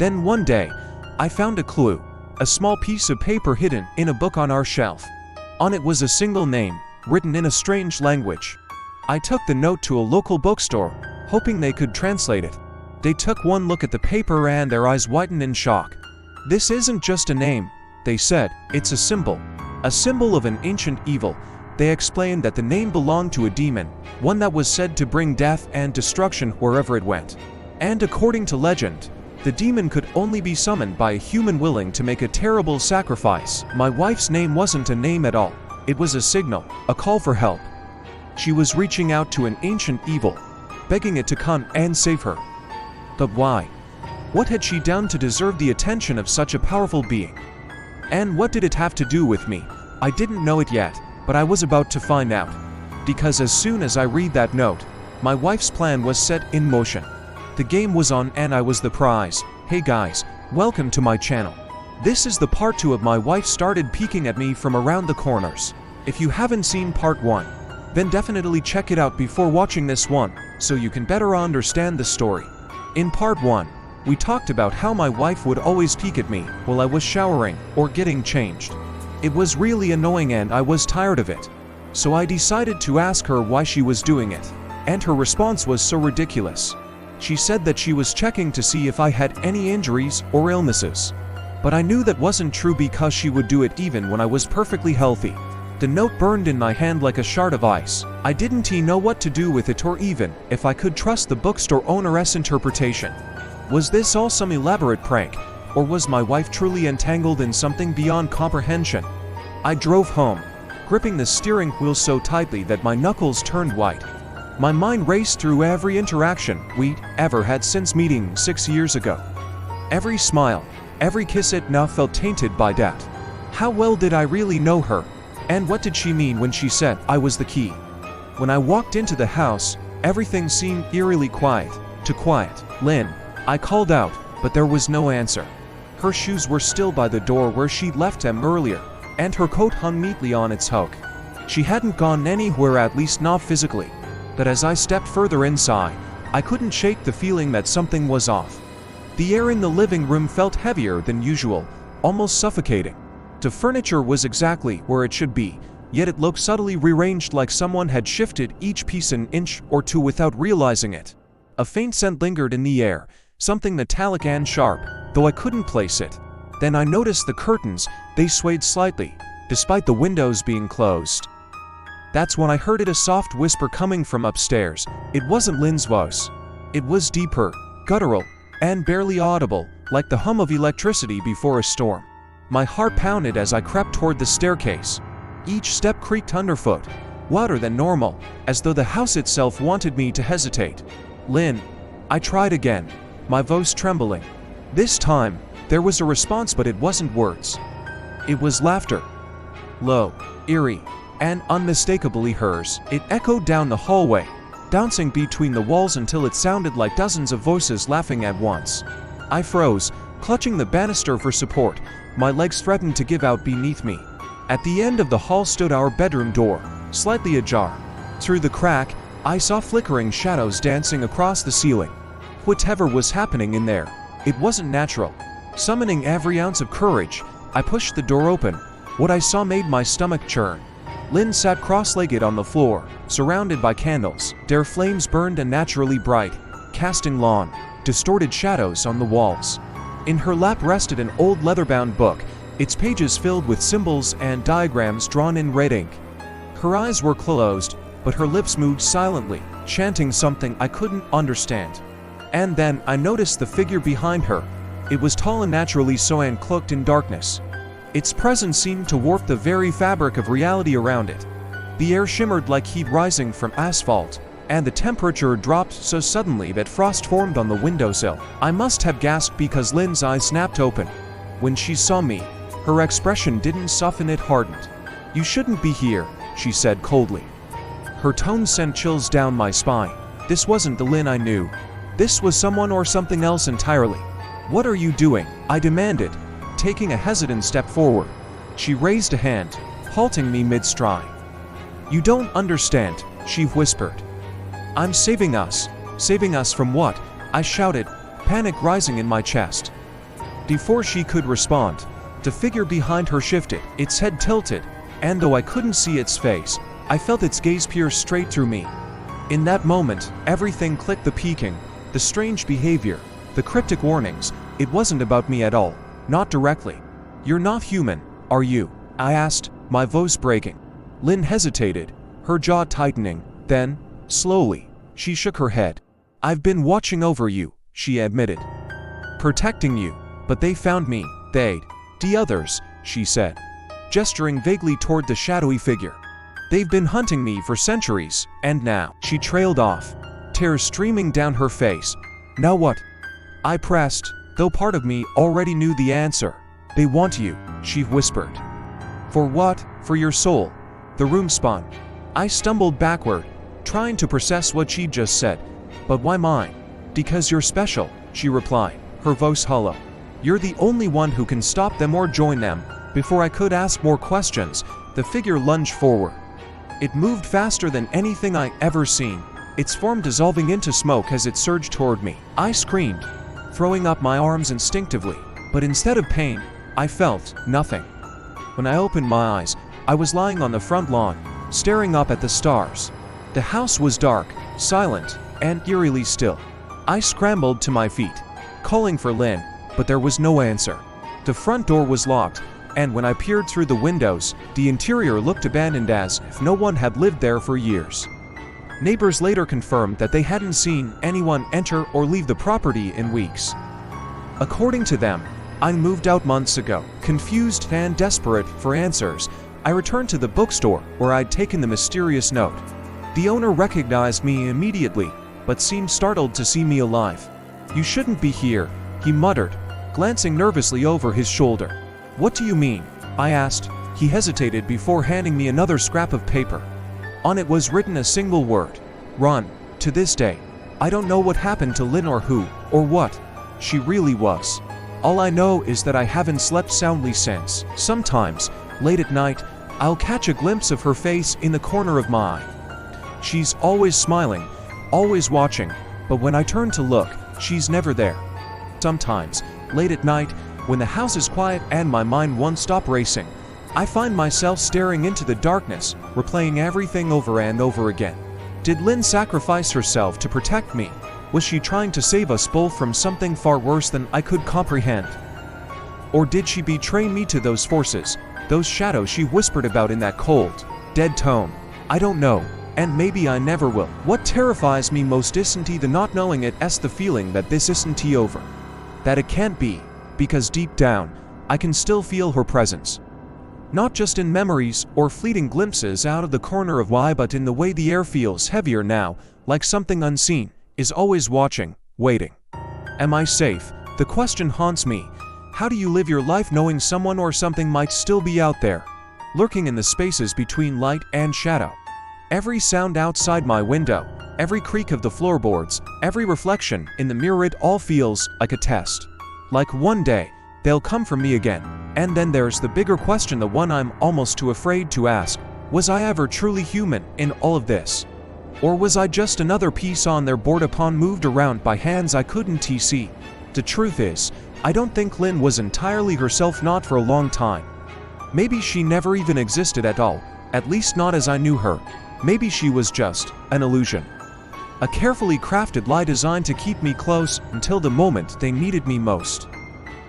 Then one day, I found a clue, a small piece of paper hidden in a book on our shelf. On it was a single name, written in a strange language. I took the note to a local bookstore, hoping they could translate it. They took one look at the paper and their eyes widened in shock. "This isn't just a name," they said, "it's a symbol of an ancient evil." They explained that the name belonged to a demon, one that was said to bring death and destruction wherever it went. And according to legend, the demon could only be summoned by a human willing to make a terrible sacrifice. My wife's name wasn't a name at all. It was a signal, a call for help. She was reaching out to an ancient evil, begging it to come and save her. But why? What had she done to deserve the attention of such a powerful being? And what did it have to do with me? I didn't know it yet, but I was about to find out. Because as soon as I read that note, my wife's plan was set in motion. The game was on and I was the prize. Hey guys, welcome to my channel. This is the part 2 of my wife started peeking at me from around the corners. If you haven't seen part 1, then definitely check it out before watching this one, so you can better understand the story. In part 1, we talked about how my wife would always peek at me while I was showering or getting changed. It was really annoying and I was tired of it. So I decided to ask her why she was doing it, and her response was so ridiculous. She said that she was checking to see if I had any injuries or illnesses. But I knew that wasn't true because she would do it even when I was perfectly healthy. The note burned in my hand like a shard of ice. I didn't know what to do with it or even if I could trust the bookstore owner's interpretation. Was this all some elaborate prank, or was my wife truly entangled in something beyond comprehension? I drove home, gripping the steering wheel so tightly that my knuckles turned white. My mind raced through every interaction we'd ever had since meeting 6 years ago. Every smile, every kiss, it now felt tainted by doubt. How well did I really know her? And what did she mean when she said I was the key? When I walked into the house, everything seemed eerily quiet. Too quiet. "Lynn," I called out, but there was no answer. Her shoes were still by the door where she'd left them earlier, and her coat hung neatly on its hook. She hadn't gone anywhere, at least not physically. But as I stepped further inside, I couldn't shake the feeling that something was off. The air in the living room felt heavier than usual, almost suffocating. The furniture was exactly where it should be, yet it looked subtly rearranged, like someone had shifted each piece an inch or two without realizing it. A faint scent lingered in the air, something metallic and sharp, though I couldn't place it. Then I noticed the curtains. They swayed slightly, despite the windows being closed. That's when I heard a soft whisper coming from upstairs. It wasn't Lynn's voice. It was deeper, guttural, and barely audible, like the hum of electricity before a storm. My heart pounded as I crept toward the staircase. Each step creaked underfoot, louder than normal, as though the house itself wanted me to hesitate. "Lynn," I tried again, my voice trembling. This time, there was a response, but it wasn't words. It was laughter. Low, eerie, and unmistakably hers. It echoed down the hallway, bouncing between the walls until it sounded like dozens of voices laughing at once. I froze, clutching the banister for support. My legs threatened to give out beneath me. At the end of the hall stood our bedroom door, slightly ajar. Through the crack, I saw flickering shadows dancing across the ceiling. Whatever was happening in there, it wasn't natural. Summoning every ounce of courage, I pushed the door open. What I saw made my stomach churn. Lynn sat cross-legged on the floor, surrounded by candles. Their flames burned unnaturally bright, casting long, distorted shadows on the walls. In her lap rested an old leather-bound book, its pages filled with symbols and diagrams drawn in red ink. Her eyes were closed, but her lips moved silently, chanting something I couldn't understand. And then I noticed the figure behind her. It was tall, unnaturally so, and cloaked in darkness. Its presence seemed to warp the very fabric of reality around it. The air shimmered like heat rising from asphalt, and the temperature dropped so suddenly that frost formed on the windowsill. I must have gasped because Lynn's eyes snapped open. When she saw me, her expression didn't soften, it hardened. "You shouldn't be here," she said coldly. Her tone sent chills down my spine. This wasn't the Lynn I knew. This was someone or something else entirely. "What are you doing?" I demanded, taking a hesitant step forward. She raised a hand, halting me mid-stride. "You don't understand," she whispered. "I'm saving us." "Saving us from what?" I shouted, panic rising in my chest. Before she could respond, the figure behind her shifted, its head tilted, and though I couldn't see its face, I felt its gaze pierce straight through me. In that moment, everything clicked: the peeking, the strange behavior, the cryptic warnings. It wasn't about me at all, not directly. "You're not human, are you?" I asked, my voice breaking. Lynn hesitated, her jaw tightening, then, slowly, she shook her head. "I've been watching over you," she admitted. "Protecting you, but they found me, the others," she said, gesturing vaguely toward the shadowy figure. "They've been hunting me for centuries, and now," she trailed off, tears streaming down her face. "Now what?" I pressed, though part of me already knew the answer. "They want you," she whispered. "For what?" "For your soul." The room spun. I stumbled backward, trying to process what she'd just said. "But why mine?" "Because you're special," she replied, her voice hollow. "You're the only one who can stop them or join them." Before I could ask more questions, the figure lunged forward. It moved faster than anything I ever seen, its form dissolving into smoke as it surged toward me. I screamed, throwing up my arms instinctively, but instead of pain, I felt nothing. When I opened my eyes, I was lying on the front lawn, staring up at the stars. The house was dark, silent, and eerily still. I scrambled to my feet, calling for Lynn, but there was no answer. The front door was locked, and when I peered through the windows, the interior looked abandoned, as if no one had lived there for years. Neighbors later confirmed that they hadn't seen anyone enter or leave the property in weeks. According to them, I moved out months ago. Confused and desperate for answers, I returned to the bookstore where I'd taken the mysterious note. The owner recognized me immediately, but seemed startled to see me alive. "You shouldn't be here," he muttered, glancing nervously over his shoulder. "What do you mean?" I asked. He hesitated before handing me another scrap of paper. On it was written a single word: "Run." To this day, I don't know what happened to Lynn or who, or what she really was. All I know is that I haven't slept soundly since. Sometimes, late at night, I'll catch a glimpse of her face in the corner of my eye. She's always smiling, always watching, but when I turn to look, she's never there. Sometimes, late at night, when the house is quiet and my mind won't stop racing, I find myself staring into the darkness, replaying everything over and over again. Did Lynn sacrifice herself to protect me? Was she trying to save us both from something far worse than I could comprehend? Or did she betray me to those forces, those shadows she whispered about in that cold, dead tone? I don't know, and maybe I never will. What terrifies me most isn't the not knowing it, the feeling that this isn't over. That it can't be, because deep down, I can still feel her presence. Not just in memories or fleeting glimpses out of the corner of my eye, but in the way the air feels heavier now, like something unseen is always watching, waiting. Am I safe? The question haunts me. How do you live your life knowing someone or something might still be out there, lurking in the spaces between light and shadow? Every sound outside my window, every creak of the floorboards, every reflection in the mirror, it all feels like a test. Like one day, they'll come for me again. And then there's the bigger question, the one I'm almost too afraid to ask. Was I ever truly human in all of this? Or was I just another piece on their board, upon moved around by hands I couldn't see? The truth is, I don't think Lynn was entirely herself, not for a long time. Maybe she never even existed at all, at least not as I knew her. Maybe she was just an illusion. A carefully crafted lie designed to keep me close until the moment they needed me most.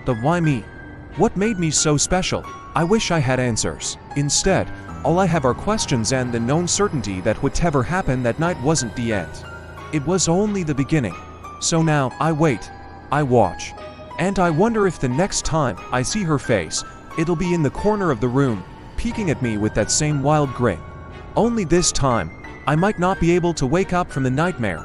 But why me? What made me so special? I wish I had answers. Instead, all I have are questions and the known certainty that whatever happened that night wasn't the end. It was only the beginning. So now, I wait, I watch, and I wonder if the next time I see her face, it'll be in the corner of the room, peeking at me with that same wild grin. Only this time, I might not be able to wake up from the nightmare.